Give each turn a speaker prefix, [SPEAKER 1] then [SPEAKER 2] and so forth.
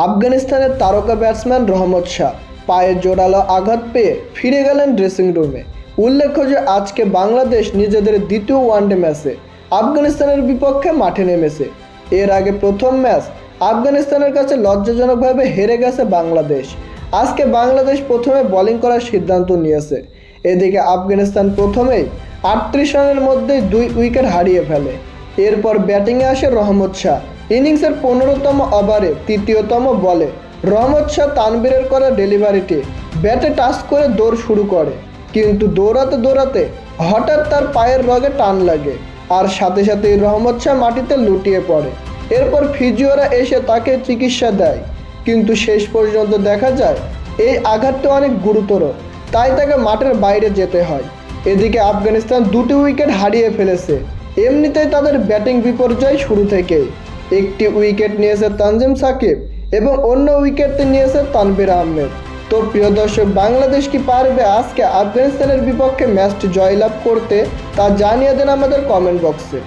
[SPEAKER 1] আফগানিস্তানের তারকা ব্যাটসম্যান রহমত শাহ পায়ের জোরালো আঘাত পেয়ে ফিরে গেলেন ড্রেসিং রুমে। উল্লেখ্য যে আজকে বাংলাদেশ নিজেদের দ্বিতীয় ওয়ানডে ম্যাচে আফগানিস্তানের বিপক্ষে মাঠে নেমেছে। এর আগে প্রথম ম্যাচ আফগানিস্তানের কাছে লজ্জাজনকভাবে হেরে গেছে বাংলাদেশ। আজকে বাংলাদেশ প্রথমে বোলিং করার সিদ্ধান্ত নিয়েছে। এদিকে আফগানিস্তান প্রথমেই 38 রানের মধ্যেই 2 উইকেট হারিয়ে ফেলে। এরপর ব্যাটিংয়ে আসে রহমত শাহ। ইনিংসের 15তম ওভারে তৃতীয়তম বলে রহমত শাহ তানভীরের করা ডেলিভারিটি ব্যাটে টাচ করে দৌড় শুরু করে, কিন্তু দৌড়াতে দৌড়াতে হঠাৎ তার পায়ের রগে টান লাগে আর সাথে সাথেই রহমত শাহ মাটিতে লুটিয়ে পড়ে। এরপর ফিজিওরা এসে তাকে চিকিৎসা দেয়, কিন্তু শেষ পর্যন্ত দেখা যায় এই আঘাতটা অনেক গুরুতর, তাই তাকে মাঠের বাইরে যেতে হয়। এদিকে আফগানিস্তান 2টি উইকেট হারিয়ে ফেলেছে। এমনিতেই তাদের ব্যাটিং বিপর্যয় শুরু থেকেই। একটি উইকেট নিয়েছে তানজিম সাকিব এবং অন্য উইকেটটি নিয়েছে তানভীর আহমেদ। তো প্রিয় দর্শক, বাংলাদেশ কি পারবে আজকে আফগানিস্তানের বিপক্ষে ম্যাচটি জয়লাভ করতে? তা জানিয়ে দেন আমাদের কমেন্ট বক্সে।